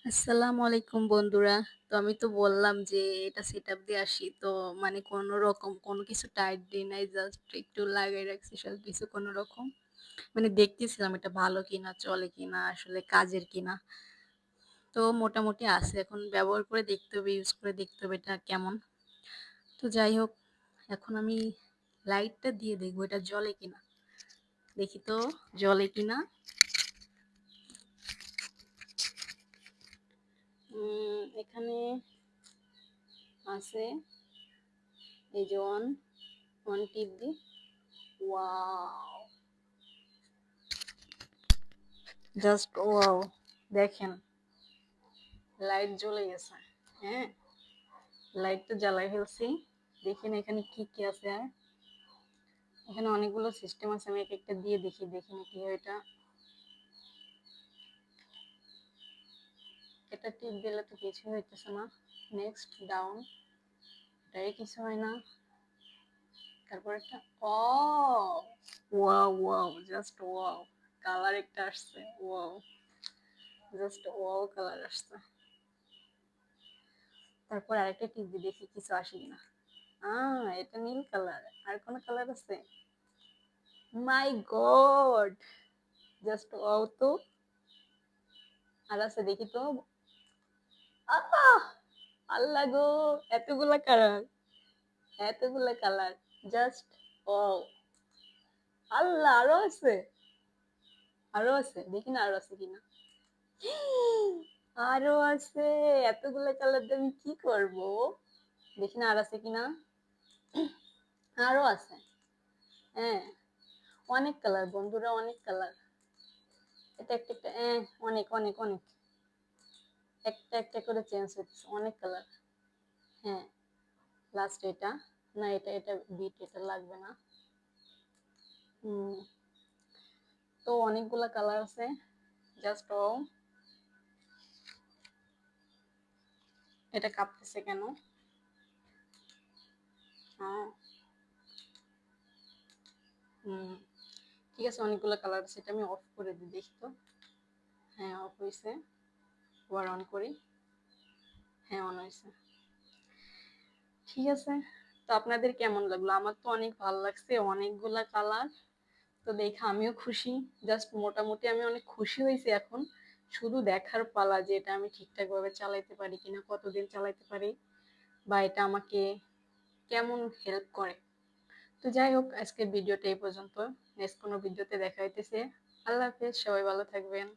আসসালামু আলাইকুম বন্ধুরা। তো আমি তো বললাম যে এটা সেটআপ দিয়ে আসি। তো মানে কোনো রকম কোনো কিছু টাইট দিই নাই। জাস্ট একটু লাগাই রাখছি সবকিছু কোনো রকম। মানে দেখতেছিলাম এটা ভালো কিনা, চলে কিনা, আসলে কাজের কিনা। তো মোটামুটি আছে। এখন ব্যবহার করে দেখতে হবে, ইউজ করে দেখতে হবে এটা কেমন। তো যাই হোক, এখন আমি লাইটটা দিয়ে দেখবো এটা জ্বলে কিনা। দেখি তো জ্বলে কিনা। এখানে আছে এই যে অন টিপ দিই। ওয়াও! Just wow! দেখেন লাইট জ্বলে গেছে। হ্যাঁ, লাইট তো জ্বালাই ফেলছি। দেখেন এখানে কি কি আছে আর এখানে অনেকগুলো সিস্টেম আছে। আমি এক একটা দিয়ে দেখি কি হয় এটা। এটা টিপ দিলে তো কিছু হইতেছে না। নেক্সট ডাউন, এটাই কিছু হয় না। তারপর একটা ও wow wow just wow, colour একটা আসছে। ওয়াও, জাস্ট ওয়াও কালার আসছে। তারপর আরেকটা টিপ দিয়ে দেখি কিছু আসে কিনা। এটা নীল কালার। আর কোনো কালার আছে? মাই গড, জাস্ট ওয়াও তো। আর আছে দেখি তো। আহ আল্লাহ গো, এতগুলা কালার, এতগুলা কালার, জাস্ট ওয়াও। আল্লাহ, আরো আছে, আরো আছে, দেখি না আরো আছে কিনা। আরো আছে। এতগুলা কালার দিয়ে আমি কি করব? দেখি না আর আছে কিনা। আরো আছে। হ্যাঁ, অনেক কালার বন্ধুরা, অনেক কালার। এটা একটা একটা অনেক অনেক অনেক, একটা একটা করে চেঞ্জ হচ্ছে, অনেক কালার। হ্যাঁ, লাস্ট এটা। না, এটা এটা বিট, এটা লাগবে না। হুম, তো অনেকগুলা কালার আছে। জাস্ট ও, এটা কাঁপতেছে কেন? হ্যাঁ, হুম, ঠিক আছে, অনেকগুলো কালার আছে। এটা আমি অফ করে দিই, দেখি তো। হ্যাঁ, অফ হয়েছে। আবার অন করি। হ্যাঁ, অন হয়েছে। ঠিক আছে। তো আপনাদের কেমন লাগলো? আমার তো অনেক ভালো লাগছে, অনেকগুলা কালার। তো দেখে আমিও খুশি। জাস্ট মোটামুটি আমি অনেক খুশি হয়েছি। এখন শুধু দেখার পালা যে এটা আমি ঠিকঠাক ভাবে চালাইতে পারি কিনা, কতদিন চালাইতে পারি, বা এটা আমাকে কেমন হেল্প করে। তো যাই হোক, আজকের ভিডিওটা এই পর্যন্ত। নেক্সট কোনো ভিডিওতে দেখা হইতেছে। আল্লাহ হাফেজ, সবাই ভালো থাকবেন।